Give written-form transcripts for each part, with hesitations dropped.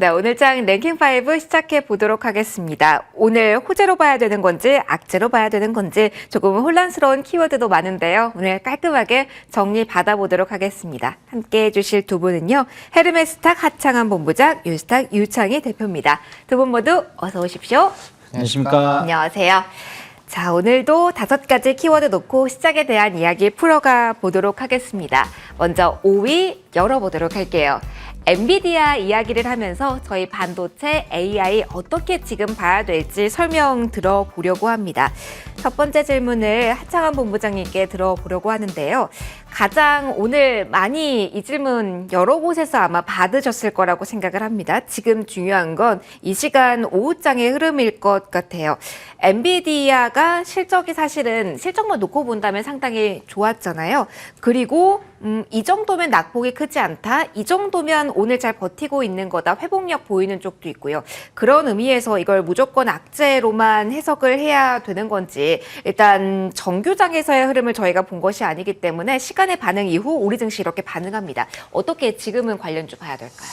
네, 오늘 장 랭킹5 시작해 보도록 하겠습니다. 오늘 호재로 봐야 되는 건지 악재로 봐야 되는 건지 조금은 혼란스러운 키워드도 많은데요. 오늘 깔끔하게 정리 받아보도록 하겠습니다. 함께 해주실 두 분은요. 헤르메스탁 하창한 본부장, 유스탁 유창희 대표입니다. 두 분 모두 어서 오십시오. 안녕하십니까. 안녕하세요. 자, 오늘도 5가지 키워드 놓고 시작에 대한 이야기 풀어가 보도록 하겠습니다. 먼저 5위 열어보도록 할게요. 엔비디아 이야기를 하면서 저희 반도체, AI 어떻게 지금 봐야 될지 설명 들어보려고 합니다. 첫 번째 질문을 하창한 본부장님께 들어보려고 하는데요. 가장 오늘 많이 이 질문 여러 곳에서 아마 받으셨을 거라고 생각을 합니다. 지금 중요한 건 이 시간 오후장의 흐름일 것 같아요. 엔비디아가 실적이 사실은 실적만 놓고 본다면 상당히 좋았잖아요. 그리고 이 정도면 낙폭이 크지 않다. 이 정도면 오늘 잘 버티고 있는 거다. 회복력 보이는 쪽도 있고요. 그런 의미에서 이걸 무조건 악재로만 해석을 해야 되는 건지 일단 정규장에서의 흐름을 저희가 본 것이 아니기 때문에 시간의 반응 이후 우리 증시 이렇게 반응합니다. 어떻게 지금은 관련주 봐야 될까요?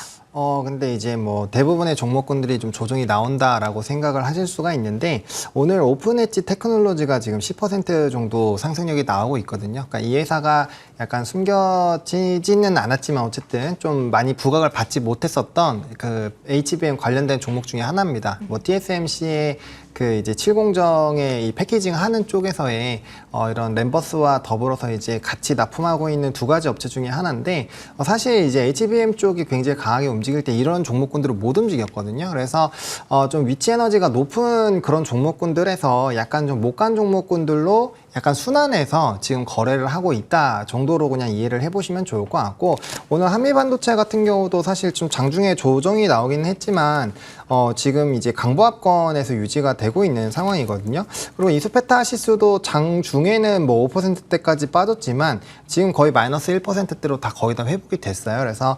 근데 이제 뭐 대부분의 종목군들이 좀 조정이 나온다라고 생각을 하실 수가 있는데 오늘 오픈엣지 테크놀로지가 지금 10% 정도 상승력이 나오고 있거든요. 그러니까 이 회사가 약간 숨겨지지는 않았지만 어쨌든 좀 많이 부각을 받지 못했었던 그 HBM 관련된 종목 중에 하나입니다. 뭐 TSMC의 그 이제 7공정의 이 패키징 하는 쪽에서의 이런 램버스와 더불어서 이제 같이 납품하고 있는 두 가지 업체 중에 하나인데 사실 이제 HBM 쪽이 굉장히 강하게 움직일 때 이런 종목군들을 못 움직였거든요. 그래서 좀 위치 에너지가 높은 그런 종목군들에서 약간 좀 못 간 종목군들로 약간 순환해서 지금 거래를 하고 있다 정도로 그냥 이해를 해보시면 좋을 것 같고 오늘 한미반도체 같은 경우도 사실 좀 장중에 조정이 나오긴 했지만 지금 이제 강보합권에서 유지가 되고 있는 상황이거든요. 그리고 이수페타 지수도 장중에는 뭐 5%대까지 빠졌지만 지금 거의 마이너스 1%대로 다 거의 다 회복이 됐어요. 그래서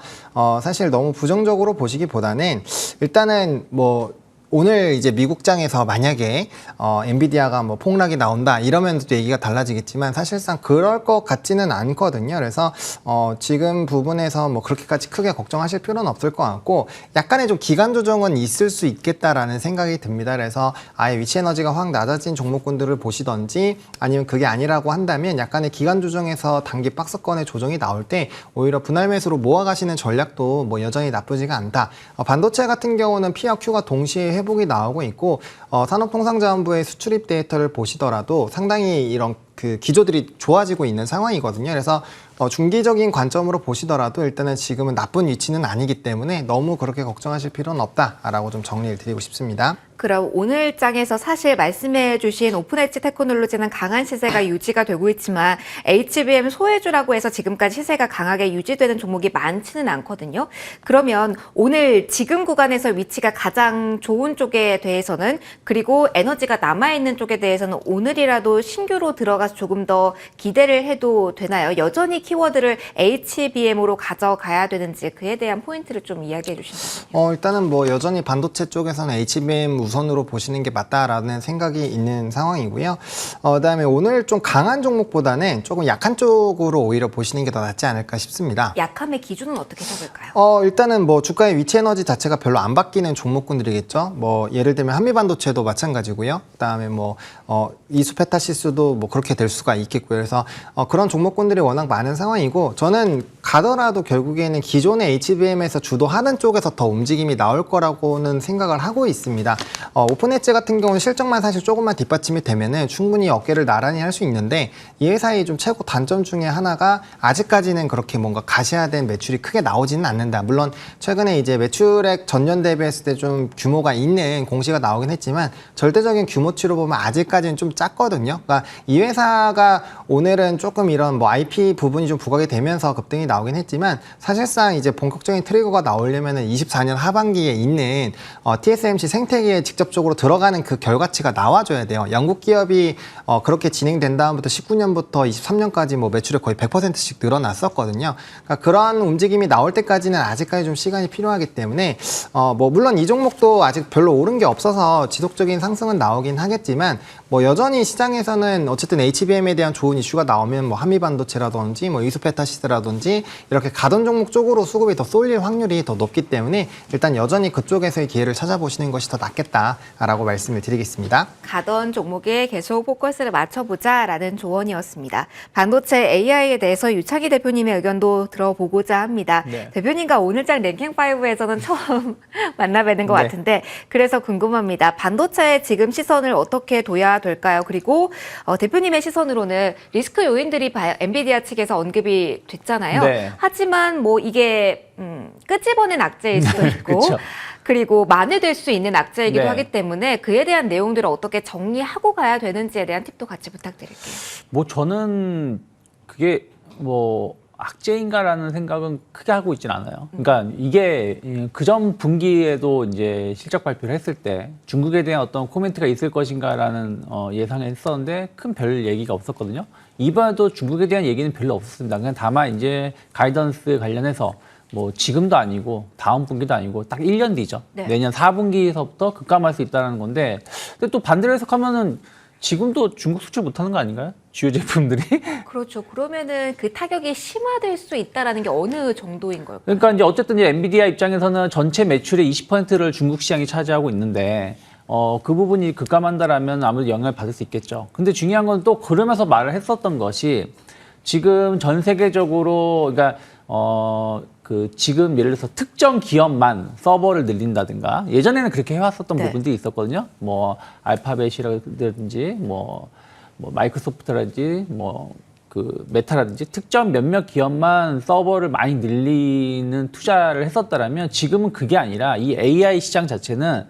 사실 너무 부정적으로 보시기보다는 일단은 뭐 오늘 이제 미국장에서 만약에 엔비디아가 뭐 폭락이 나온다 이러면 또 얘기가 달라지겠지만 사실상 그럴 것 같지는 않거든요. 그래서 지금 부분에서 뭐 그렇게까지 크게 걱정하실 필요는 없을 것 같고 약간의 좀 기간 조정은 있을 수 있겠다라는 생각이 듭니다. 그래서 아예 위치 에너지가 확 낮아진 종목군들을 보시던지 아니면 그게 아니라고 한다면 약간의 기간 조정에서 단기 박스권의 조정이 나올 때 오히려 분할 매수로 모아가시는 전략도 뭐 여전히 나쁘지가 않다. 반도체 같은 경우는 P와 Q가 동시에 회복이 나오고 있고 산업통상자원부의 수출입 데이터를 보시더라도 상당히 이런 그 기조들이 좋아지고 있는 상황이거든요. 그래서 중기적인 관점으로 보시더라도 일단은 지금은 나쁜 위치는 아니기 때문에 너무 그렇게 걱정하실 필요는 없다라고 좀 정리를 드리고 싶습니다. 그럼 오늘 장에서 사실 말씀해 주신 오픈엣지 테크놀로지는 강한 시세가 유지가 되고 있지만 HBM 소외주라고 해서 지금까지 시세가 강하게 유지되는 종목이 많지는 않거든요. 그러면 오늘 지금 구간에서 위치가 가장 좋은 쪽에 대해서는 그리고 에너지가 남아있는 쪽에 대해서는 오늘이라도 신규로 들어가서 조금 더 기대를 해도 되나요? 여전히 키워드를 HBM으로 가져가야 되는지 그에 대한 포인트를 좀 이야기해 주신다면요. 일단은 뭐 여전히 반도체 쪽에서는 HBM 우선으로 보시는 게 맞다라는 생각이 있는 상황이고요. 그다음에 오늘 좀 강한 종목보다는 조금 약한 쪽으로 오히려 보시는 게 더 낫지 않을까 싶습니다. 약함의 기준은 어떻게 잡을까요? 일단은 뭐 주가의 위치 에너지 자체가 별로 안 바뀌는 종목군들이겠죠. 뭐 예를 들면 한미반도체도 마찬가지고요. 그다음에 뭐 이수페타시스도 뭐 그렇게 될 수가 있겠고요. 그래서 그런 종목군들이 워낙 많은 상황이고 저는 가더라도 결국에는 기존의 HBM에서 주도하는 쪽에서 더 움직임이 나올 거라고는 생각을 하고 있습니다. 오픈엣지 같은 경우는 실적만 사실 조금만 뒷받침이 되면은 충분히 어깨를 나란히 할 수 있는데 이 회사의 좀 최고 단점 중에 하나가 아직까지는 그렇게 뭔가 가시화된 매출이 크게 나오지는 않는다. 물론 최근에 이제 매출액 전년 대비했을 때 좀 규모가 있는 공시가 나오긴 했지만 절대적인 규모치로 보면 아직까지는 좀 작거든요. 그러니까 이 회사가 오늘은 조금 이런 뭐 IP 부분이 좀 부각이 되면서 급등이 나오긴 했지만 사실상 이제 본격적인 트리거가 나오려면은 24년 하반기에 있는 TSMC 생태계에 직접적으로 들어가는 그 결과치가 나와줘야 돼요. 영국 기업이 그렇게 진행된 다음부터 19년부터 23년까지 뭐 매출이 거의 100%씩 늘어났었거든요. 그러니까 그런 움직임이 나올 때까지는 아직까지 좀 시간이 필요하기 때문에 뭐 물론 이 종목도 아직 별로 오른 게 없어서 지속적인 상승은 나오긴 하겠지만 뭐 여전히 시장에서는 어쨌든 HBM에 대한 좋은 이슈가 나오면 뭐 한미반도체라든지 뭐 이수페타시스라든지 이렇게 가던 종목 쪽으로 수급이 더 쏠릴 확률이 더 높기 때문에 일단 여전히 그쪽에서의 기회를 찾아보시는 것이 더 낫겠다라고 말씀을 드리겠습니다. 가던 종목에 계속 포커스를 맞춰보자라는 조언이었습니다. 반도체 AI에 대해서 유창희 대표님의 의견도 들어보고자 합니다. 네. 대표님과 오늘장 랭킹5에서는 처음 만나뵈는 것 네. 같은데 그래서 궁금합니다. 반도체의 지금 시선을 어떻게 둬야 될까요? 그리고 대표님의 시선으로는 리스크 요인들이 엔비디아 측에서 언급이 됐잖아요. 네. 하지만 뭐 이게 끄집어낸 악재일 수도 있고 그쵸. 그리고 만회될 수 있는 악재이기도 네. 하기 때문에 그에 대한 내용들을 어떻게 정리하고 가야 되는지에 대한 팁도 같이 부탁드릴게요. 뭐 저는 그게 뭐 악재인가라는 생각은 크게 하고 있진 않아요. 그러니까 이게 그전 분기에도 이제 실적 발표를 했을 때 중국에 대한 어떤 코멘트가 있을 것인가라는 예상을 했었는데 큰 별 얘기가 없었거든요. 이번에도 중국에 대한 얘기는 별로 없었습니다. 그냥 다만 이제 가이던스 관련해서 뭐 지금도 아니고 다음 분기도 아니고 딱 1년 뒤죠. 네. 내년 4분기에서부터 급감할 수 있다는 건데 근데 또 반대로 해석하면은 지금도 중국 수출 못하는 거 아닌가요? 주요 제품들이? 그렇죠. 그러면은 그 타격이 심화될 수 있다라는 게 어느 정도인 걸까요? 그러니까 이제 어쨌든 이제 엔비디아 입장에서는 전체 매출의 20%를 중국 시장이 차지하고 있는데 그 부분이 급감한다라면 아무래도 영향을 받을 수 있겠죠. 근데 중요한 건 또 그러면서 말을 했었던 것이 지금 전 세계적으로 그러니까 지금 예를 들어서 특정 기업만 서버를 늘린다든가 예전에는 그렇게 해왔었던 네. 부분들이 있었거든요. 뭐 알파벳이라든지 뭐 마이크로소프트라든지 메타라든지 특정 몇몇 기업만 서버를 많이 늘리는 투자를 했었다라면 지금은 그게 아니라 이 AI 시장 자체는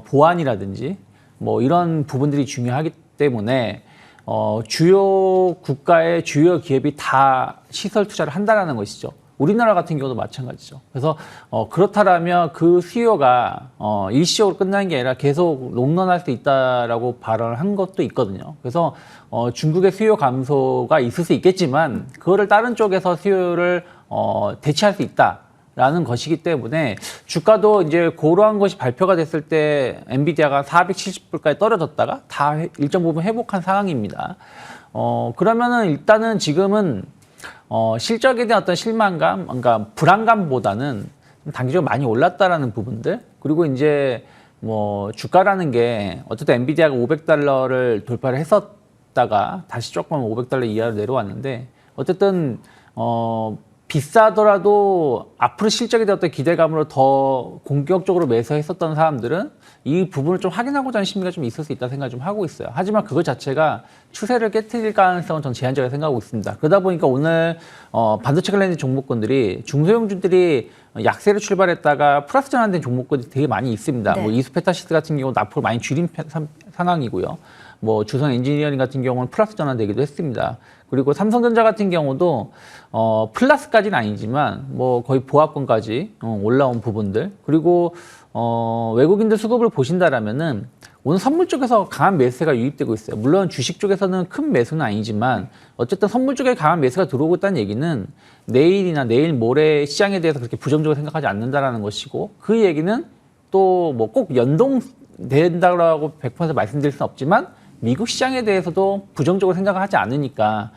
보안이라든지 뭐 이런 부분들이 중요하기 때문에 주요 국가의 주요 기업이 다 시설 투자를 한다라는 것이죠. 우리나라 같은 경우도 마찬가지죠. 그래서 그렇다라면 그 수요가 일시적으로 끝나는 게 아니라 계속 롱런할 수 있다라고 발언을 한 것도 있거든요. 그래서 중국의 수요 감소가 있을 수 있겠지만 그거를 다른 쪽에서 수요를 대체할 수 있다라는 것이기 때문에 주가도 이제 그러한 것이 발표가 됐을 때 엔비디아가 470불까지 떨어졌다가 다 일정 부분 회복한 상황입니다. 그러면은 일단은 지금은 실적에 대한 어떤 실망감, 그러니까 불안감보다는 단기적으로 많이 올랐다라는 부분들, 그리고 이제 뭐 주가라는 게 어쨌든 엔비디아가 $500를 돌파를 했었다가 다시 조금 $500 이하로 내려왔는데 어쨌든 비싸더라도 앞으로 실적에 대한 어떤 기대감으로 더 공격적으로 매수했었던 사람들은 이 부분을 좀 확인하고자 하는 심리가 좀 있을 수 있다는 생각을 좀 하고 있어요. 하지만 그것 자체가 추세를 깨트릴 가능성은 전 제한적이라고 생각하고 있습니다. 그러다 보니까 오늘 반도체 관련된 종목군들이 중소형주들이 약세로 출발했다가 플러스 전환된 종목군들이 되게 많이 있습니다. 네. 뭐 이수페타시스 같은 경우는 앞으로 많이 줄인 상황이고요. 뭐 주성 엔지니어링 같은 경우는 플러스 전환되기도 했습니다. 그리고 삼성전자 같은 경우도 플러스까지는 아니지만 뭐 거의 보합권까지 올라온 부분들, 그리고 외국인들 수급을 보신다라면은 오늘 선물 쪽에서 강한 매수가 유입되고 있어요. 물론 주식 쪽에서는 큰 매수는 아니지만 어쨌든 선물 쪽에 강한 매수가 들어오고 있다는 얘기는 내일이나 내일 모레 시장에 대해서 그렇게 부정적으로 생각하지 않는다라는 것이고, 그 얘기는 또 뭐 꼭 연동된다고 100% 말씀드릴 수는 없지만 미국 시장에 대해서도 부정적으로 생각하지 않으니까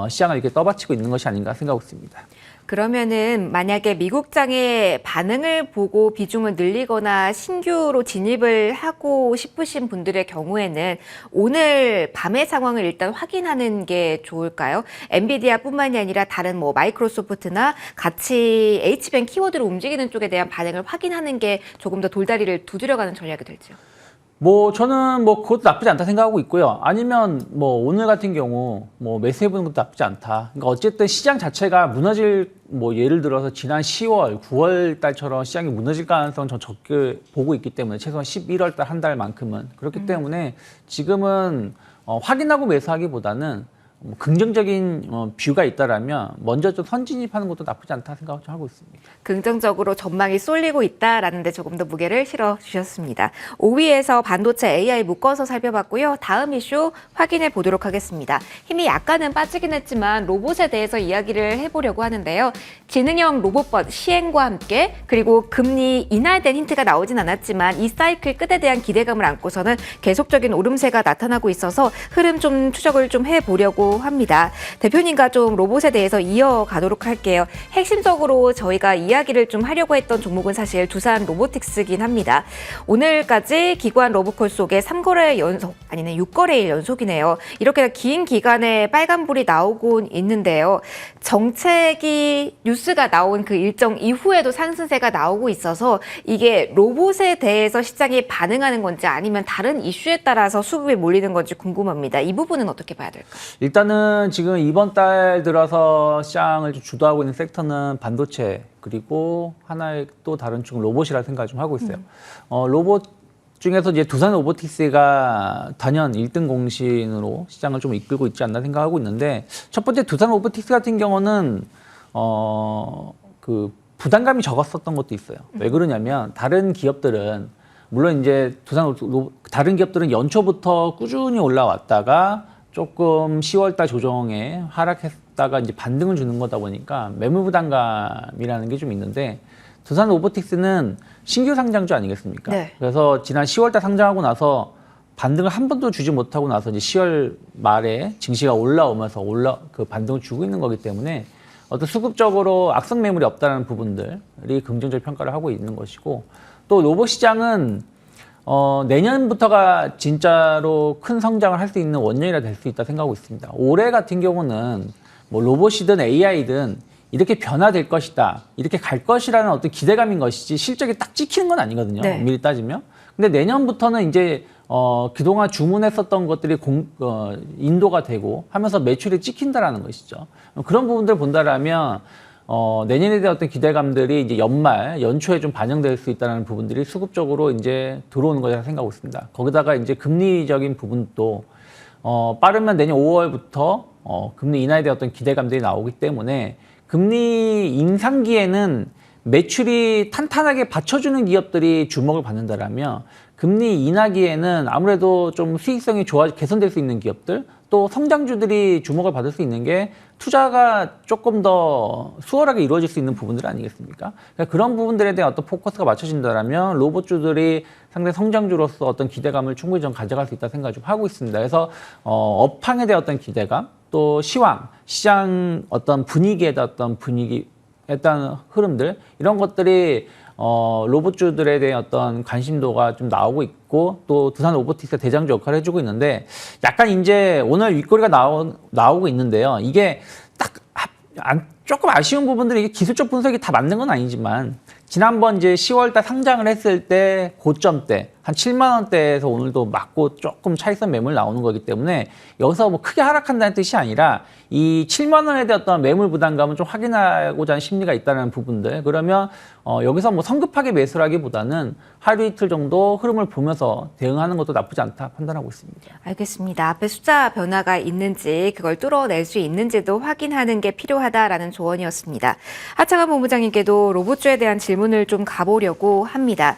시장을 이렇게 떠받치고 있는 것이 아닌가 생각하고 있습니다. 그러면은 만약에 미국장의 반응을 보고 비중을 늘리거나 신규로 진입을 하고 싶으신 분들의 경우에는 오늘 밤의 상황을 일단 확인하는 게 좋을까요? 엔비디아뿐만이 아니라 다른 뭐 마이크로소프트나 같이 H뱅 키워드로 움직이는 쪽에 대한 반응을 확인하는 게 조금 더 돌다리를 두드려가는 전략이 될지요. 뭐 저는 뭐 그것도 나쁘지 않다 생각하고 있고요. 아니면 뭐 오늘 같은 경우 뭐 매수해보는 것도 나쁘지 않다. 그러니까 어쨌든 시장 자체가 무너질, 뭐 예를 들어서 지난 10월, 9월 달처럼 시장이 무너질 가능성은 전 적게 보고 있기 때문에 최소한 11월 달 한 달만큼은 그렇기 때문에 지금은 확인하고 매수하기보다는 뭐 긍정적인 뷰가 있다라면 먼저 좀 선진입하는 것도 나쁘지 않다 생각을 좀 하고 있습니다. 긍정적으로 전망이 쏠리고 있다라는 데 조금 더 무게를 실어 주셨습니다. 5위에서 반도체 AI 묶어서 살펴봤고요. 다음 이슈 확인해 보도록 하겠습니다. 힘이 약간은 빠지긴 했지만 로봇에 대해서 이야기를 해보려고 하는데요. 지능형 로봇봇 시행과 함께 그리고 금리 인하된 힌트가 나오진 않았지만 이 사이클 끝에 대한 기대감을 안고서는 계속적인 오름세가 나타나고 있어서 흐름 좀 추적을 좀 해보려고 있다고 합니다. 대표님과 좀 로봇에 대해서 이어가도록 할게요. 핵심적으로 저희가 이야기를 좀 하려고 했던 종목은 사실 두산 로보틱스긴 합니다. 오늘까지 기관 로봇콜 속에 3거래 연속, 아니네 6거래일 연속이네요. 이렇게 긴 기간에 빨간불이 나오곤 있는데요. 정책이 뉴스가 나온 그 일정 이후에도 상승세가 나오고 있어서 이게 로봇에 대해서 시장이 반응하는 건지 아니면 다른 이슈에 따라서 수급이 몰리는 건지 궁금합니다. 이 부분은 어떻게 봐야 될까요? 일단은 지금 이번 달 들어서 시장을 좀 주도하고 있는 섹터는 반도체 그리고 하나의 또 다른 쪽 로봇이라 생각을 좀 하고 있어요. 로봇 중에서 이제 두산 로보틱스가 단연 1등 공신으로 시장을 좀 이끌고 있지 않나 생각하고 있는데 첫 번째 두산 로보틱스 같은 경우는 그 부담감이 적었었던 것도 있어요. 왜 그러냐면 다른 기업들은 물론 이제 다른 기업들은 연초부터 꾸준히 올라왔다가 조금 10월달 조정에 하락했다가 이제 반등을 주는 거다 보니까 매물 부담감이라는 게 좀 있는데 두산 로보틱스는 신규 상장주 아니겠습니까? 네. 그래서 지난 10월달 상장하고 나서 반등을 한 번도 주지 못하고 나서 이제 10월 말에 증시가 올라오면서 그 반등을 주고 있는 거기 때문에 어떤 수급적으로 악성 매물이 없다는 부분들이 긍정적 평가를 하고 있는 것이고 또 로봇 시장은 내년부터가 진짜로 큰 성장을 할 수 있는 원년이라 될 수 있다 생각하고 있습니다. 올해 같은 경우는 뭐 로봇이든 AI든 이렇게 변화될 것이다, 이렇게 갈 것이라는 어떤 기대감인 것이지 실적이 딱 찍히는 건 아니거든요. 네. 미리 따지면. 근데 내년부터는 이제 그동안 주문했었던 것들이 인도가 되고 하면서 매출이 찍힌다라는 것이죠. 그런 부분들을 본다라면 내년에 대한 어떤 기대감들이 이제 연초에 좀 반영될 수 있다는 부분들이 수급적으로 이제 들어오는 거라 생각하고 있습니다. 거기다가 이제 금리적인 부분도 빠르면 내년 5월부터 금리 인하에 대한 어떤 기대감들이 나오기 때문에 금리 인상기에는 매출이 탄탄하게 받쳐주는 기업들이 주목을 받는다라면 금리 인하기에는 아무래도 좀 수익성이 개선될 수 있는 기업들 또 성장주들이 주목을 받을 수 있는 게 투자가 조금 더 수월하게 이루어질 수 있는 부분들 아니겠습니까? 그러니까 그런 부분들에 대한 어떤 포커스가 맞춰진다면 로봇주들이 상당히 성장주로서 어떤 기대감을 충분히 좀 가져갈 수 있다 생각을 좀 하고 있습니다. 그래서 업황에 대한 어떤 기대감 또 시장 어떤 분위기에 대한 어떤 일단 흐름들 이런 것들이 로봇주들에 대한 어떤 관심도가 좀 나오고 있고 또 두산 로보틱스가 대장주 역할을 해주고 있는데 약간 이제 오늘 윗꼬리가 나오고 있는데요. 이게 딱 조금 아쉬운 부분들이 이게 기술적 분석이 다 맞는 건 아니지만 지난번 이제 10월달 상장을 했을 때 고점 때 한 7만 원대에서 오늘도 맞고 조금 차익선 매물 나오는 거기 때문에 여기서 뭐 크게 하락한다는 뜻이 아니라 이 7만 원에 대한 어떤 매물 부담감을 좀 확인하고자 하는 심리가 있다는 부분들 그러면 여기서 뭐 성급하게 매수하기보다는 하루 이틀 정도 흐름을 보면서 대응하는 것도 나쁘지 않다 판단하고 있습니다. 알겠습니다. 앞에 숫자 변화가 있는지 그걸 뚫어낼 수 있는지도 확인하는 게 필요하다라는 조언이었습니다. 하창한 본부장님께도 로봇주에 대한 질문을 좀 가보려고 합니다.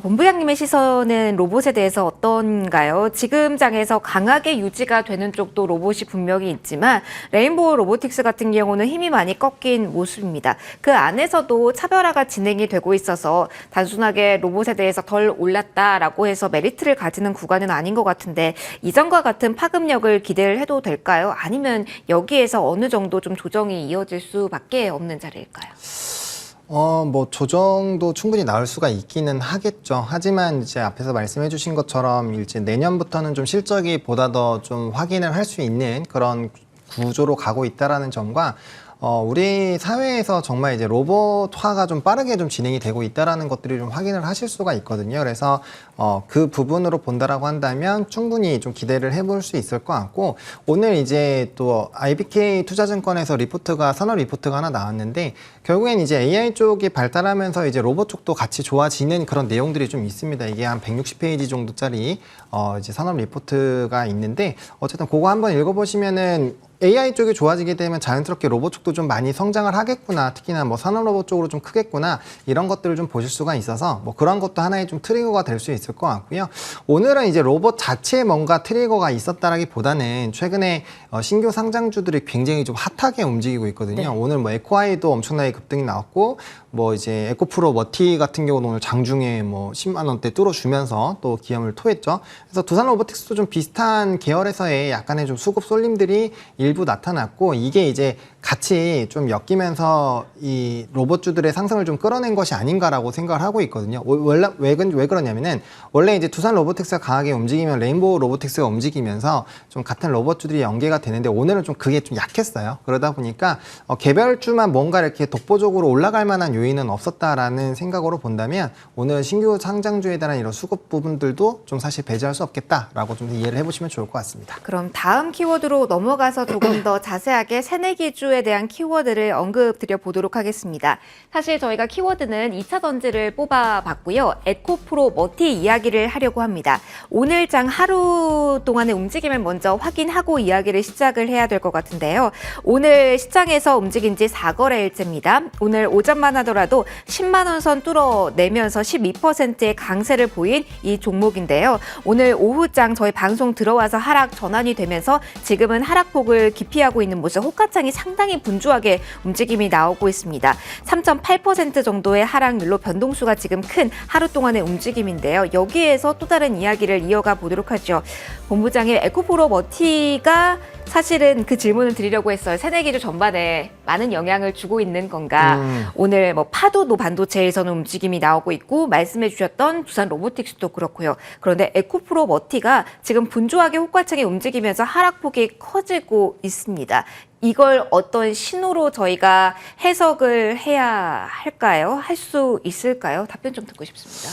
본부장님의 시선은 로봇에 대해서 어떤가요? 지금 장에서 강하게 유지가 되는 쪽도 로봇이 분명히 있지만 레인보우 로보틱스 같은 경우는 힘이 많이 꺾인 모습입니다. 그 안에서도 차별화가 진행이 되고 있어서 단순하게 로봇에 대해서 덜 올랐다라고 해서 메리트를 가지는 구간은 아닌 것 같은데 이전과 같은 파급력을 기대를 해도 될까요? 아니면 여기에서 어느 정도 좀 조정이 이어질 수밖에 없는 자리일까요? 뭐 조정도 충분히 나올 수가 있기는 하겠죠. 하지만 이제 앞에서 말씀해 주신 것처럼 이제 내년부터는 좀 실적이 보다 더 좀 확인을 할 수 있는 그런 구조로 가고 있다라는 점과 우리 사회에서 정말 이제 로봇화가 좀 빠르게 좀 진행이 되고 있다라는 것들이 좀 확인을 하실 수가 있거든요. 그래서 그 부분으로 본다라고 한다면 충분히 좀 기대를 해볼 수 있을 것 같고 오늘 이제 또 IBK 투자증권에서 선언 리포트가 하나 나왔는데 결국엔 이제 AI 쪽이 발달하면서 이제 로봇 쪽도 같이 좋아지는 그런 내용들이 좀 있습니다. 이게 한 160페이지 정도짜리 이제 선언 리포트가 있는데 어쨌든 그거 한번 읽어보시면은 AI 쪽이 좋아지게 되면 자연스럽게 로봇 쪽도 좀 많이 성장을 하겠구나. 특히나 뭐 산업 로봇 쪽으로 좀 크겠구나. 이런 것들을 좀 보실 수가 있어서 뭐 그런 것도 하나의 좀 트리거가 될 수 있을 것 같고요. 오늘은 이제 로봇 자체에 뭔가 트리거가 있었다라기보다는 최근에 신규 상장주들이 굉장히 좀 핫하게 움직이고 있거든요. 네. 오늘 뭐 에코아이도 엄청나게 급등이 나왔고 뭐 이제 에코프로 머티 같은 경우는 오늘 장중에 뭐 10만 원대 뚫어주면서 또 기염을 토했죠. 그래서 두산 로보틱스도 좀 비슷한 계열에서의 약간의 좀 수급 쏠림들이 일부 나타났고 이게 이제 같이 좀 엮이면서 이 로봇주들의 상승을 좀 끌어낸 것이 아닌가라고 생각을 하고 있거든요. 왜 그러냐면은 원래 이제 두산 로보틱스가 강하게 움직이면 레인보우 로보틱스가 움직이면서 좀 같은 로봇주들이 연계가 되는데 오늘은 좀 그게 좀 약했어요. 그러다 보니까 개별주만 뭔가 이렇게 독보적으로 올라갈 만한 요인은 없었다라는 생각으로 본다면 오늘 신규 상장주에 대한 이런 수급 부분들도 좀 사실 배제할 수 없겠다라고 좀 이해를 해보시면 좋을 것 같습니다. 그럼 다음 키워드로 넘어가서 조금 더 자세하게 새내기 주에 대한 키워드를 언급드려 보도록 하겠습니다. 사실 저희가 키워드는 2차 전지를 뽑아봤고요. 에코프로 머티 이야기를 하려고 합니다. 오늘 장 하루 동안의 움직임을 먼저 확인하고 이야기를 시작을 해야 될 것 같은데요. 오늘 시장에서 움직인 지 4거래일째입니다. 오늘 오전만 하더라도 10만 원 선 뚫어내면서 12%의 강세를 보인 이 종목인데요. 오늘 오후장 저희 방송 들어와서 하락 전환이 되면서 지금은 하락폭을 기피하고 있는 모습, 호가창이 상당히 분주하게 움직임이 나오고 있습니다. 3.8% 정도의 하락률로 변동수가 지금 큰 하루 동안의 움직임인데요. 여기에서 또 다른 이야기를 이어가 보도록 하죠. 본부장의 에코프로 머티가 사실은 그 질문을 드리려고 했어요. 새내기주 전반에 많은 영향을 주고 있는 건가. 오늘 뭐 파도도 반도체에서는 움직임이 나오고 있고 말씀해 주셨던 두산 로보틱스도 그렇고요. 그런데 에코프로 머티가 지금 분주하게 호가창이 움직이면서 하락폭이 커지고 있습니다. 이걸 어떤 신호로 저희가 해석을 해야 할까요? 할 수 있을까요? 답변 좀 듣고 싶습니다.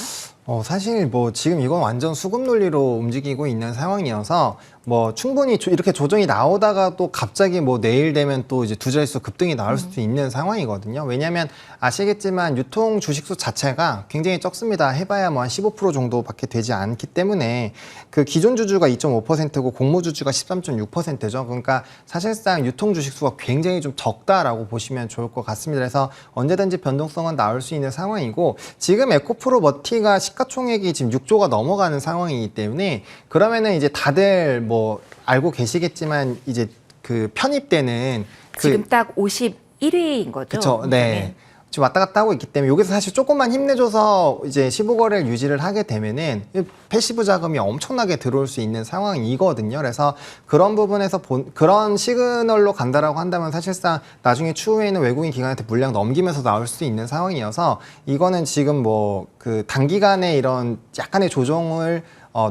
사실 뭐 지금 이건 완전 수급 논리로 움직이고 있는 상황이어서 뭐 충분히 이렇게 조정이 나오다가 또 갑자기 뭐 내일 되면 또 이제 두 자릿수 급등이 나올 수도 있는 상황이거든요. 왜냐하면 아시겠지만 유통 주식수 자체가 굉장히 적습니다. 해봐야 뭐 한 15% 정도밖에 되지 않기 때문에 그 기존 주주가 2.5%고 공모 주주가 13.6%죠. 그러니까 사실상 유통 주식수가 굉장히 좀 적다라고 보시면 좋을 것 같습니다. 그래서 언제든지 변동성은 나올 수 있는 상황이고 지금 에코프로 머티가 시가총액이 지금 6조가 넘어가는 상황이기 때문에 그러면은 이제 다들 뭐 알고 계시겠지만 이제 그 편입되는 지금 딱 51위인 거죠? 그렇죠. 네. 지금 왔다 갔다 하고 있기 때문에 여기서 사실 조금만 힘내줘서 이제 15거래를 유지를 하게 되면은 패시브 자금이 엄청나게 들어올 수 있는 상황이거든요. 그래서 그런 부분에서 그런 시그널로 간다라고 한다면 사실상 나중에 추후에는 외국인 기관한테 물량 넘기면서 나올 수 있는 상황이어서 이거는 지금 뭐 그 단기간에 이런 약간의 조정을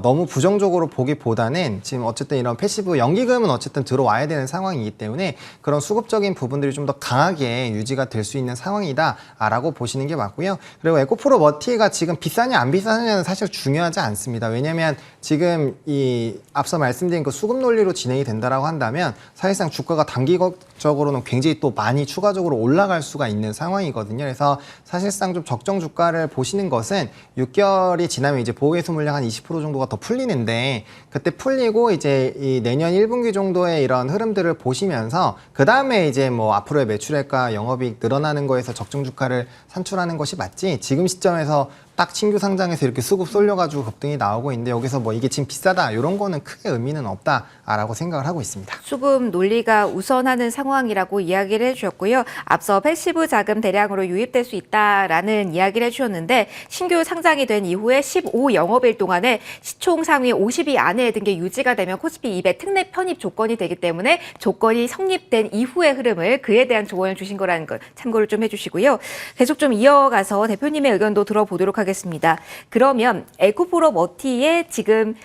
너무 부정적으로 보기보다는 지금 어쨌든 이런 패시브 연기금은 어쨌든 들어와야 되는 상황이기 때문에 그런 수급적인 부분들이 좀 더 강하게 유지가 될 수 있는 상황이다라고 보시는 게 맞고요. 그리고 에코프로 머티가 지금 비싸냐 안 비싸냐는 사실 중요하지 않습니다. 왜냐하면 지금 이 앞서 말씀드린 그 수급 논리로 진행이 된다라고 한다면 사실상 주가가 단기적으로는 굉장히 또 많이 추가적으로 올라갈 수가 있는 상황이거든요. 그래서 사실상 좀 적정 주가를 보시는 것은 6개월이 지나면 이제 보호예수 물량 한 20% 정도가 더 풀리는데 그때 풀리고 이제 이 내년 1분기 정도의 이런 흐름들을 보시면서 그 다음에 이제 뭐 앞으로의 매출액과 영업이익 늘어나는 거에서 적정 주가를 산출하는 것이 맞지 지금 시점에서 딱 신규 상장에서 이렇게 수급 쏠려가지고 급등이 나오고 있는데 여기서 뭐 이게 지금 비싸다 이런 거는 크게 의미는 없다라고 생각을 하고 있습니다. 수급 논리가 우선하는 상황이라고 이야기를 해주셨고요. 앞서 패시브 자금 대량으로 유입될 수 있다라는 이야기를 해주셨는데 신규 상장이 된 이후에 15 영업일 동안에 시총 상위 50위 안에 든 게 유지가 되면 코스피 200 특례 편입 조건이 되기 때문에 조건이 성립된 이후의 흐름을 그에 대한 조언을 주신 거라는 걸 참고를 좀 해주시고요. 계속 좀 이어가서 대표님의 의견도 들어보도록 하겠습니다. 그러면 에코프로 머티의 지금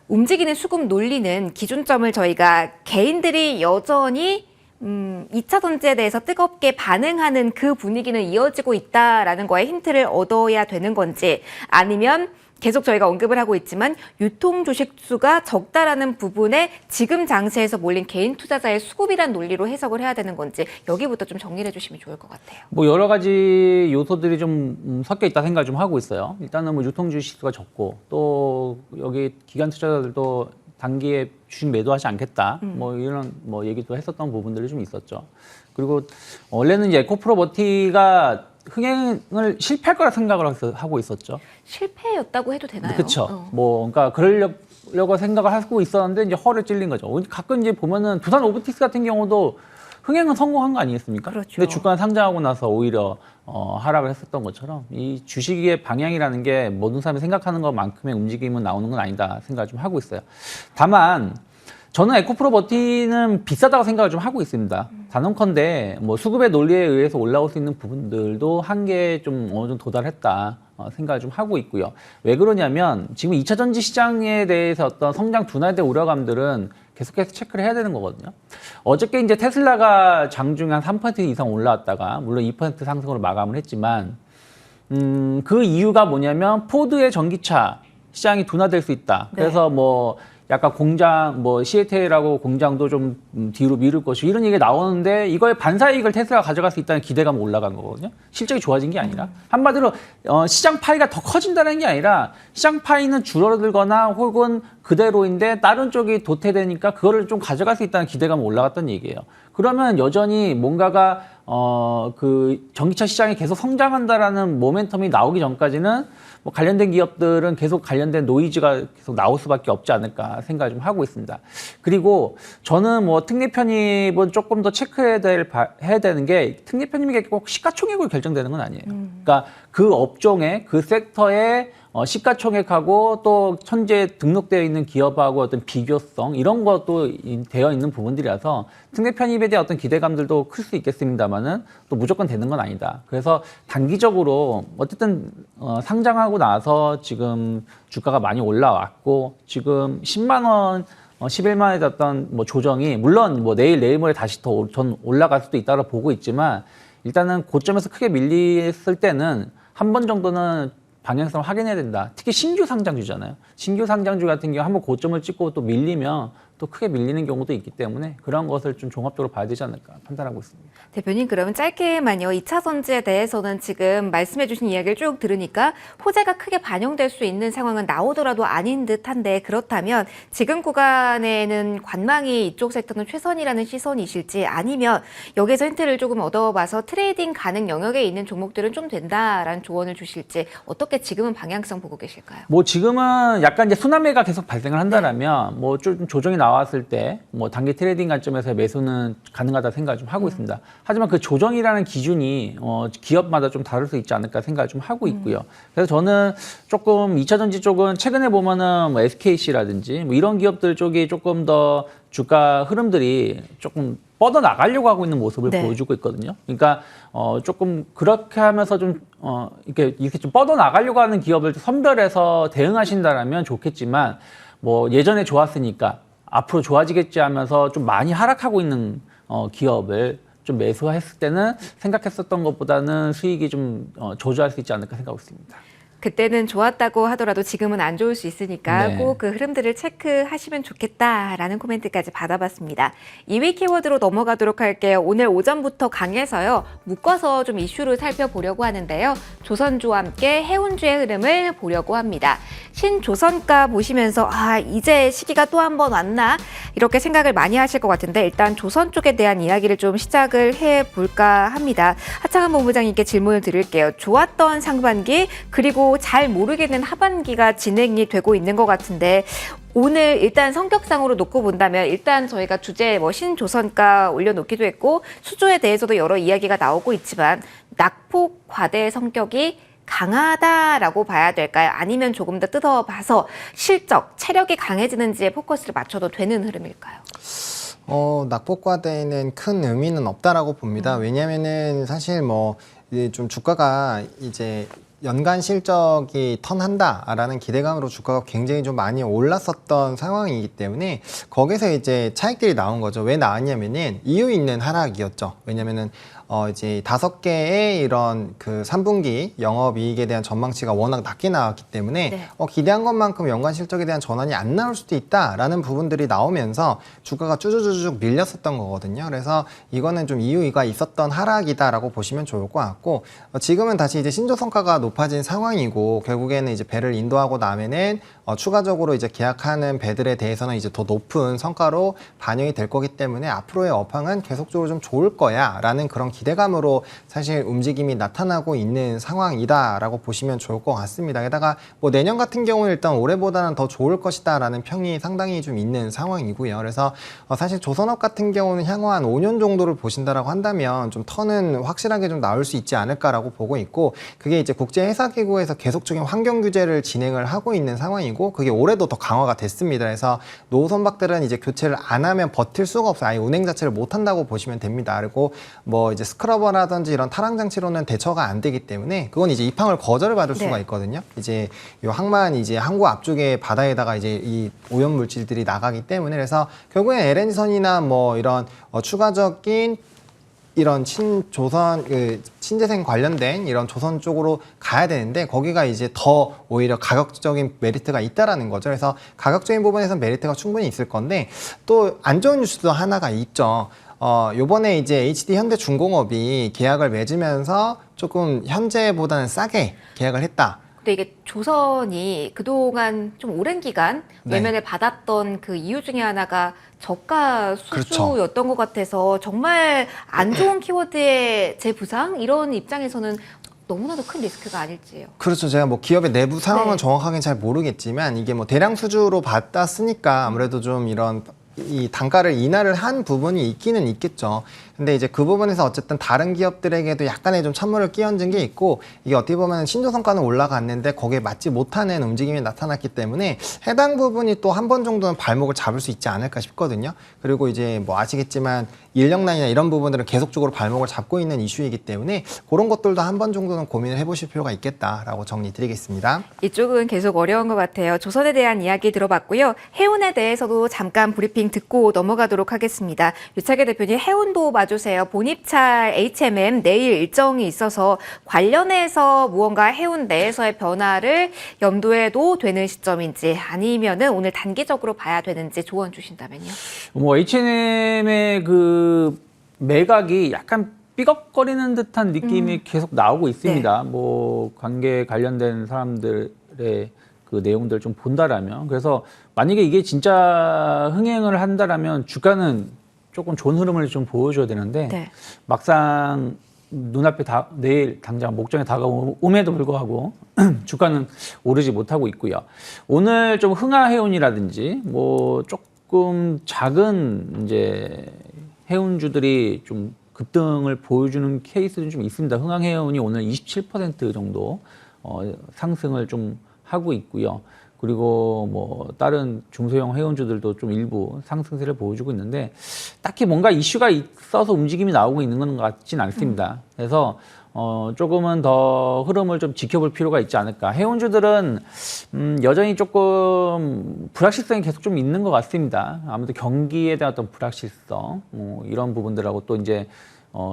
움직이는 수급 논리는 기준점을 저희가 개인들이 여전히 2차 전지에 대해서 뜨겁게 반응하는 그 분위기는 이어지고 있다라는 거에 힌트를 얻어야 되는 건지 아니면 계속 저희가 언급을 하고 있지만 유통 주식 수가 적다라는 부분에 지금 장세에서 몰린 개인 투자자의 수급이란 논리로 해석을 해야 되는 건지 여기부터 좀 정리를 해주시면 좋을 것 같아요. 뭐 여러 가지 요소들이 좀 섞여 있다 생각을 좀 하고 있어요. 일단은 뭐 유통 주식 수가 적고 또 여기 기관 투자자들도 단기에 주식 매도하지 않겠다. 뭐 이런 뭐 얘기도 했었던 부분들이 좀 있었죠. 그리고 원래는 이제 에코프로버티가 흥행을 실패할 거라 생각을 하고 있었죠. 실패였다고 해도 되나요? 그렇죠. 뭐 그러니까 그러려고 생각을 하고 있었는데 이제 허를 찔린 거죠. 가끔 이제 보면은 두산 오브틱스 같은 경우도 흥행은 성공한 거 아니겠습니까? 그렇죠. 근데 주가는 상장하고 나서 오히려 하락을 했었던 것처럼 이 주식의 방향이라는 게 모든 사람이 생각하는 것만큼의 움직임은 나오는 건 아니다 생각을 좀 하고 있어요. 다만 저는 에코프로버티는 비싸다고 생각을 좀 하고 있습니다. 단언컨대 뭐 수급의 논리에 의해서 올라올 수 있는 부분들도 한계에 좀 어느 정도 도달했다 생각을 좀 하고 있고요. 왜 그러냐면 지금 2차 전지 시장에 대해서 어떤 성장 둔화에 대한 우려감들은 계속해서 체크를 해야 되는 거거든요. 어저께 이제 테슬라가 장중에 한 3% 이상 올라왔다가 물론 2% 상승으로 마감을 했지만 그 이유가 뭐냐면 포드의 전기차 시장이 둔화될 수 있다. 네. 그래서 뭐 약간 공장 뭐 시애틀하고 공장도 좀 뒤로 미룰 것이고 이런 얘기가 나오는데 이거의 반사이익을 테슬라가 가져갈 수 있다는 기대감이 올라간 거거든요. 실적이 좋아진 게 아니라 한마디로 시장 파이가 더 커진다는 게 아니라 시장 파이는 줄어들거나 혹은 그대로인데 다른 쪽이 도태되니까 그거를 좀 가져갈 수 있다는 기대감이 올라갔다는 얘기예요. 그러면 여전히 뭔가가 그 전기차 시장이 계속 성장한다라는 모멘텀이 나오기 전까지는 뭐 관련된 기업들은 계속 관련된 노이즈가 계속 나올 수밖에 없지 않을까 생각을 좀 하고 있습니다. 그리고 저는 뭐 특례 편입은 조금 더 체크해야 되는 게 특례 편입이 꼭 시가총액으로 결정되는 건 아니에요. 그러니까 그 업종에 그 섹터에 시가총액하고 또 현재 등록되어 있는 기업하고 어떤 비교성 이런 것도 되어 있는 부분들이라서 특례 편입에 대한 어떤 기대감들도 클 수 있겠습니다만은 또 무조건 되는 건 아니다. 그래서 단기적으로 어쨌든 상장하고 나서 지금 주가가 많이 올라왔고 지금 10만 원 11만 원에 됐던 뭐 조정이 물론 뭐 내일 모레 다시 더 전 올라갈 수도 있다고 보고 있지만 일단은 고점에서 크게 밀렸을 때는 한 번 정도는 방향성을 확인해야 된다. 특히 신규 상장주잖아요. 신규 상장주 같은 경우 한번 고점을 찍고 또 밀리면 또 크게 밀리는 경우도 있기 때문에 그런 것을 좀 종합적으로 봐야 되지 않을까 판단하고 있습니다. 대표님 그러면 짧게만요. 2차 전지에 대해서는 지금 말씀해 주신 이야기를 쭉 들으니까 호재가 크게 반영될 수 있는 상황은 나오더라도 아닌 듯한데 그렇다면 지금 구간에는 관망이 이쪽 섹터는 최선이라는 시선이실지 아니면 여기서 힌트를 조금 얻어봐서 트레이딩 가능 영역에 있는 종목들은 좀 된다라는 조언을 주실지 어떻게 지금은 방향성 보고 계실까요? 뭐 지금은 약간 이제 순환매가 계속 발생을 한다라면 뭐 좀 조정이 나왔을 때 뭐 단기 트레이딩 관점에서 매수는 가능하다 생각을 좀 하고 있습니다. 하지만 그 조정이라는 기준이 기업마다 좀 다를 수 있지 않을까 생각을 좀 하고 있고요. 그래서 저는 조금 2차 전지 쪽은 최근에 보면은 뭐 SKC라든지 뭐 이런 기업들 쪽이 조금 더 주가 흐름들이 조금 뻗어 나가려고 하고 있는 모습을 네. 보여주고 있거든요. 그러니까 조금 그렇게 하면서 좀 이렇게 좀 뻗어 나가려고 하는 기업을 선별해서 대응하신다라면 좋겠지만 뭐 예전에 좋았으니까 앞으로 좋아지겠지 하면서 좀 많이 하락하고 있는 기업을 좀 매수했을 때는 생각했었던 것보다는 수익이 좀 저조할 수 있지 않을까 생각하고 있습니다. 그때는 좋았다고 하더라도 지금은 안 좋을 수 있으니까 네. 꼭 그 흐름들을 체크하시면 좋겠다라는 코멘트까지 받아봤습니다. 2위 키워드로 넘어가도록 할게요. 오늘 오전부터 강해서요. 묶어서 좀 이슈를 살펴보려고 하는데요. 조선주와 함께 해운주의 흐름을 보려고 합니다. 신조선가 보시면서 이제 시기가 또 한 번 왔나? 이렇게 생각을 많이 하실 것 같은데 일단 조선 쪽에 대한 이야기를 좀 시작을 해볼까 합니다. 하창한 본부장님께 질문을 드릴게요. 좋았던 상반기 그리고 잘 모르겠는 하반기가 진행이 되고 있는 것 같은데 오늘 일단 성격상으로 놓고 본다면 일단 저희가 주제 뭐 신조선가 올려놓기도 했고 수조에 대해서도 여러 이야기가 나오고 있지만 낙폭 과대 성격이 강하다라고 봐야 될까요? 아니면 조금 더 뜯어봐서 실적, 체력이 강해지는지에 포커스를 맞춰도 되는 흐름일까요? 낙폭과대에는 큰 의미는 없다라고 봅니다. 왜냐면은 사실 뭐 좀 주가가 이제 연간 실적이 턴한다라는 기대감으로 주가가 굉장히 좀 많이 올랐었던 상황이기 때문에 거기서 이제 차익들이 나온 거죠. 왜 나왔냐면은 이유 있는 하락이었죠. 왜냐면은 이제 5개의 이런 그 3분기 영업이익에 대한 전망치가 워낙 낮게 나왔기 때문에 네. 기대한 것만큼 연간 실적에 대한 전환이 안 나올 수도 있다라는 부분들이 나오면서 주가가 쭈쭈쭈쭈 밀렸었던 거거든요. 그래서 이거는 좀 이유가 있었던 하락이다라고 보시면 좋을 것 같고 지금은 다시 이제 신조 성과가 높아진 상황이고 결국에는 이제 배를 인도하고 나면은 추가적으로 이제 계약하는 배들에 대해서는 이제 더 높은 성과로 반영이 될 거기 때문에 앞으로의 업황은 계속적으로 좀 좋을 거야라는 그런 기대감으로 사실 움직임이 나타나고 있는 상황이다라고 보시면 좋을 것 같습니다. 게다가 뭐 내년 같은 경우는 일단 올해보다는 더 좋을 것이다라는 평이 상당히 좀 있는 상황이고요. 그래서 사실 조선업 같은 경우는 향후 한 5년 정도를 보신다라고 한다면 좀 턴은 확실하게 좀 나올 수 있지 않을까라고 보고 있고 그게 이제 국제회사기구에서 계속적인 환경 규제를 진행을 하고 있는 상황이고 그게 올해도 더 강화가 됐습니다. 그래서 노선박들은 이제 교체를 안 하면 버틸 수가 없어요. 아예 운행 자체를 못 한다고 보시면 됩니다. 그리고 뭐 이제 스크러버라든지 이런 탈항 장치로는 대처가 안 되기 때문에 그건 이제 입항을 거절을 받을 수가 네. 있거든요. 이제 요 항만 이제 항구 앞쪽에 바다에다가 이제 이 오염 물질들이 나가기 때문에 그래서 결국엔 LNG선이나 뭐 이런 추가적인 이런 친조선 친재생 관련된 이런 조선 쪽으로 가야 되는데 거기가 이제 더 오히려 가격적인 메리트가 있다라는 거죠. 그래서 가격적인 부분에서 메리트가 충분히 있을 건데 또 안 좋은 뉴스도 하나가 있죠. 요번에 이제 HD 현대중공업이 계약을 맺으면서 조금 현재보다는 싸게 계약을 했다. 근데 이게 조선이 그동안 좀 오랜 기간 네. 외면을 받았던 그 이유 중에 하나가 저가 수주였던 그렇죠. 것 같아서 정말 안 좋은 키워드의 재부상 이런 입장에서는 너무나도 큰 리스크가 아닐지요. 그렇죠. 제가 뭐 기업의 내부 상황은 네. 정확하게 잘 모르겠지만 이게 뭐 대량 수주로 받았으니까 아무래도 좀 이런 이 단가를 인하를 한 부분이 있기는 있겠죠. 근데 이제 그 부분에서 어쨌든 다른 기업들에게도 약간의 좀 찬물을 끼얹은 게 있고 이게 어떻게 보면 신조 성과는 올라갔는데 거기에 맞지 못하는 움직임이 나타났기 때문에 해당 부분이 또 한 번 정도는 발목을 잡을 수 있지 않을까 싶거든요. 그리고 이제 뭐 아시겠지만 인력난이나 이런 부분들은 계속적으로 발목을 잡고 있는 이슈이기 때문에 그런 것들도 한 번 정도는 고민을 해보실 필요가 있겠다라고 정리 드리겠습니다. 이쪽은 계속 어려운 것 같아요. 조선에 대한 이야기 들어봤고요. 해운에 대해서도 잠깐 브리핑 듣고 넘어가도록 하겠습니다. 유차계 대표님 해운도 봐주세요. 본입찰 HMM 내일 일정이 있어서 관련해서 무언가 해운 내에서의 변화를 염두에도 되는 시점인지 아니면은 오늘 단기적으로 봐야 되는지 조언 주신다면요. 뭐 H&M의 그 매각이 약간 삐걱거리는 듯한 느낌이 계속 나오고 있습니다. 뭐 관계 관련된 사람들의 그 내용들 좀 본다라면 그래서 만약에 이게 진짜 흥행을 한다라면 주가는 조금 좋은 흐름을 좀 보여줘야 되는데 네. 막상 눈앞에 내일 당장 목전에 다가옴에도 불구하고 주가는 오르지 못하고 있고요. 오늘 좀 흥하해운이라든지 뭐 조금 작은 이제 해운주들이 좀 급등을 보여주는 케이스는 좀 있습니다. 흥하해운이 오늘 27% 정도 상승을 좀 하고 있고요. 그리고 뭐 다른 중소형 해운주들도 좀 일부 상승세를 보여주고 있는데 딱히 뭔가 이슈가 있어서 움직임이 나오고 있는 것 같진 않습니다. 그래서 조금은 더 흐름을 좀 지켜볼 필요가 있지 않을까. 해운주들은 여전히 조금 불확실성이 계속 좀 있는 것 같습니다. 아무래도 경기에 대한 어떤 불확실성 이런 부분들하고 또 이제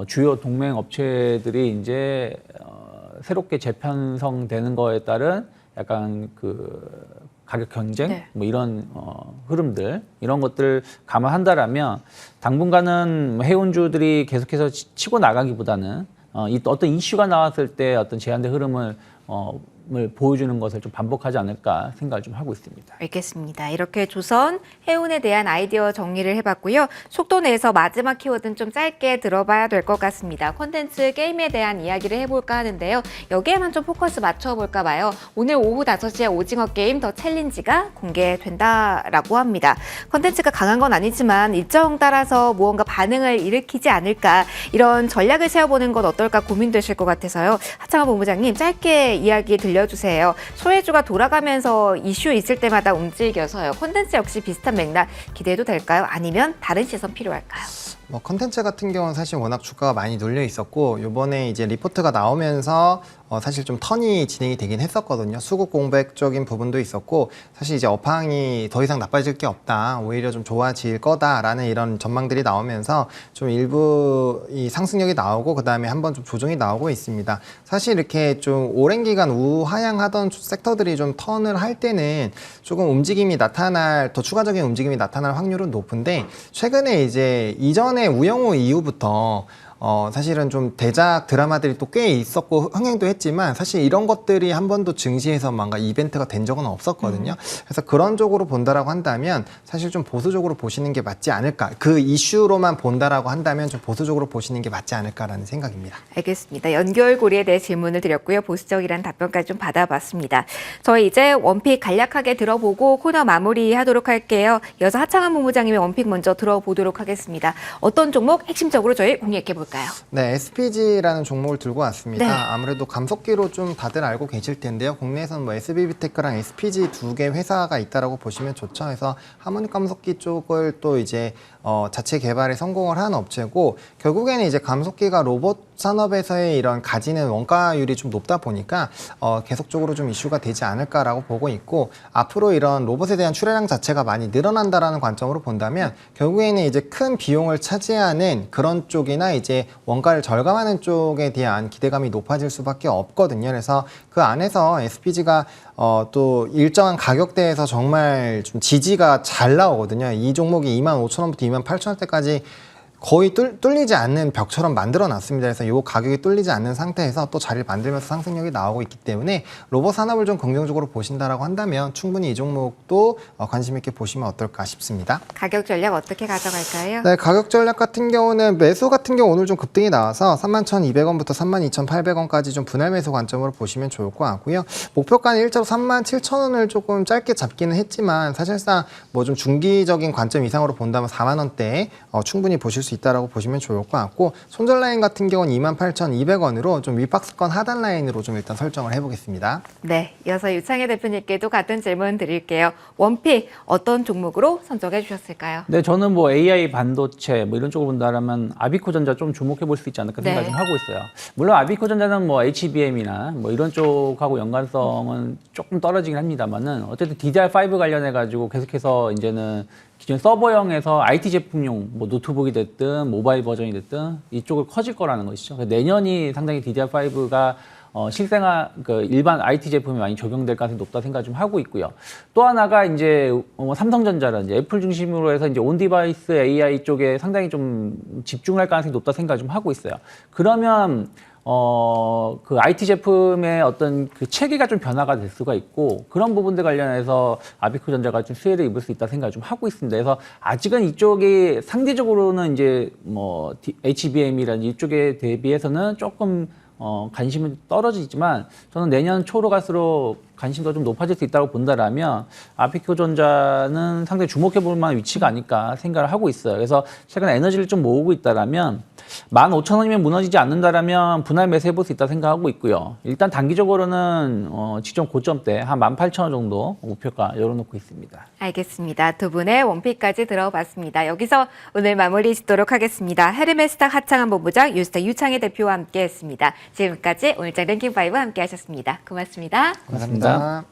주요 동맹 업체들이 이제 새롭게 재편성되는 거에 따른 약간 그 가격 경쟁 네. 뭐 이런 흐름들 이런 것들 감안한다라면 당분간은 해운주들이 계속해서 치고 나가기보다는 어떤 이슈가 나왔을 때 어떤 제한된 흐름을 보여주는 것을 좀 반복하지 않을까 생각을 좀 하고 있습니다. 알겠습니다. 이렇게 조선, 해운에 대한 아이디어 정리를 해봤고요. 속도 내에서 마지막 키워드는 좀 짧게 들어봐야 될 것 같습니다. 콘텐츠 게임에 대한 이야기를 해볼까 하는데요. 여기에만 좀 포커스 맞춰볼까 봐요. 오늘 오후 5시에 오징어 게임 더 챌린지가 공개된다라고 합니다. 콘텐츠가 강한 건 아니지만 일정 따라서 무언가 반응을 일으키지 않을까 이런 전략을 세워보는 건 어떨까 고민되실 것 같아서요. 하창하 본부장님 짧게 이야기 들려주세요. 소외주가 돌아가면서 이슈 있을 때마다 움직여서요. 콘텐츠 역시 비슷한 맥락 기대해도 될까요? 아니면 다른 시선 필요할까요? 뭐 컨텐츠 같은 경우는 사실 워낙 주가가 많이 눌려 있었고 요번에 이제 리포트가 나오면서 사실 좀 턴이 진행이 되긴 했었거든요. 수급 공백적인 부분도 있었고 사실 이제 업황이 더 이상 나빠질 게 없다. 오히려 좀 좋아질 거다라는 이런 전망들이 나오면서 좀 일부 이 상승력이 나오고 그다음에 한번 좀 조정이 나오고 있습니다. 사실 이렇게 좀 오랜 기간 우하향하던 섹터들이 좀 턴을 할 때는 조금 움직임이 나타날 더 추가적인 움직임이 나타날 확률은 높은데 최근에 이제 이전에 우영우 이후부터 사실은 좀 대작 드라마들이 또 꽤 있었고 흥행도 했지만 사실 이런 것들이 한 번도 증시에서 뭔가 이벤트가 된 적은 없었거든요. 그래서 그런 쪽으로 본다라고 한다면 사실 좀 보수적으로 보시는 게 맞지 않을까. 그 이슈로만 본다라고 한다면 좀 보수적으로 보시는 게 맞지 않을까라는 생각입니다. 알겠습니다. 연결고리에 대해 질문을 드렸고요. 보수적이라는 답변까지 좀 받아봤습니다. 저희 이제 원픽 간략하게 들어보고 코너 마무리하도록 할게요. 이어서 하창한 본부장님의 원픽 먼저 들어보도록 하겠습니다. 어떤 종목 핵심적으로 저희 공략해 볼까요? 네, SPG라는 종목을 들고 왔습니다. 네. 아무래도 감속기로 좀 다들 알고 계실 텐데요. 국내에서는 뭐 SBB테크랑 SPG 두 개 회사가 있다라고 보시면 좋죠. 그래서 하모닉 감속기 쪽을 또 이제 자체 개발에 성공을 한 업체고 결국에는 이제 감속기가 로봇 산업에서의 이런 가지는 원가율이 좀 높다 보니까 계속적으로 좀 이슈가 되지 않을까라고 보고 있고 앞으로 이런 로봇에 대한 출하량 자체가 많이 늘어난다라는 관점으로 본다면 결국에는 이제 큰 비용을 차지하는 그런 쪽이나 이제 원가를 절감하는 쪽에 대한 기대감이 높아질 수밖에 없거든요. 그래서 그 안에서 SPG가 또 일정한 가격대에서 정말 좀 지지가 잘 나오거든요. 이 종목이 25,000원부터 28,000원대까지 거의 뚫리지 않는 벽처럼 만들어 놨습니다. 그래서 이 가격이 뚫리지 않는 상태에서 또 자리를 만들면서 상승력이 나오고 있기 때문에 로봇 산업을 좀 긍정적으로 보신다라고 한다면 충분히 이 종목도 관심 있게 보시면 어떨까 싶습니다. 가격 전략 어떻게 가져갈까요? 네, 가격 전략 같은 경우는 매수 같은 경우 오늘 좀 급등이 나와서 31,200원부터 32,800원까지 좀 분할 매수 관점으로 보시면 좋을 것 같고요. 목표가는 일자로 37,000원을 조금 짧게 잡기는 했지만 사실상 뭐 좀 중기적인 관점 이상으로 본다면 4만 원대에 충분히 보실 수 있다라고 보시면 좋을 것 같고 손절 라인 같은 경우는 28,200원으로 좀 윗박스권 하단 라인으로 좀 일단 설정을 해보겠습니다. 네, 이어서 유창희 대표님께도 같은 질문 드릴게요. 원픽 어떤 종목으로 선정해 주셨을까요? 네, 저는 뭐 AI 반도체 뭐 이런 쪽으로 본다면 아비코전자 좀 주목해 볼 수 있지 않을까 생각 네. 좀 하고 있어요. 물론 아비코전자는 뭐 HBM이나 뭐 이런 쪽하고 연관성은 조금 떨어지긴 합니다만은 어쨌든 DDR5 관련해 가지고 계속해서 이제는 기존 서버형에서 IT 제품용 뭐 노트북이 됐든 모바일 버전이 됐든 이쪽을 커질 거라는 것이죠. 내년이 상당히 DDR5가 실생활 그 일반 IT 제품에 많이 적용될 가능성이 높다 생각 좀 하고 있고요. 또 하나가 이제 삼성전자라든지 애플 중심으로 해서 이제 온 디바이스 AI 쪽에 상당히 좀 집중을 할 가능성이 높다 생각 좀 하고 있어요. 그러면 그 IT 제품의 어떤 그 체계가 좀 변화가 될 수가 있고 그런 부분들 관련해서 아비코전자가 좀 수혜를 입을 수 있다 생각 좀 하고 있습니다. 그래서 아직은 이쪽이 상대적으로는 이제 뭐 HBM이라든지 이쪽에 대비해서는 조금 관심은 떨어지지만 저는 내년 초로 갈수록 관심도 좀 높아질 수 있다고 본다라면 아비코전자는 상당히 주목해 볼 만한 위치가 아닐까 생각을 하고 있어요. 그래서 최근에 에너지를 좀 모으고 있다라면 15,000원이면 무너지지 않는다라면 분할 매수해 볼 수 있다 생각하고 있고요. 일단 단기적으로는 직전 고점대 한 18,000원 정도 목표가 열어놓고 있습니다. 알겠습니다. 두 분의 원픽까지 들어봤습니다. 여기서 오늘 마무리 짓도록 하겠습니다. 헤르메스탁 하창한 본부장 유스타 유창희 대표와 함께했습니다. 지금까지 오늘장 랭킹5 함께하셨습니다. 고맙습니다. 고맙습니다. 감사합니다.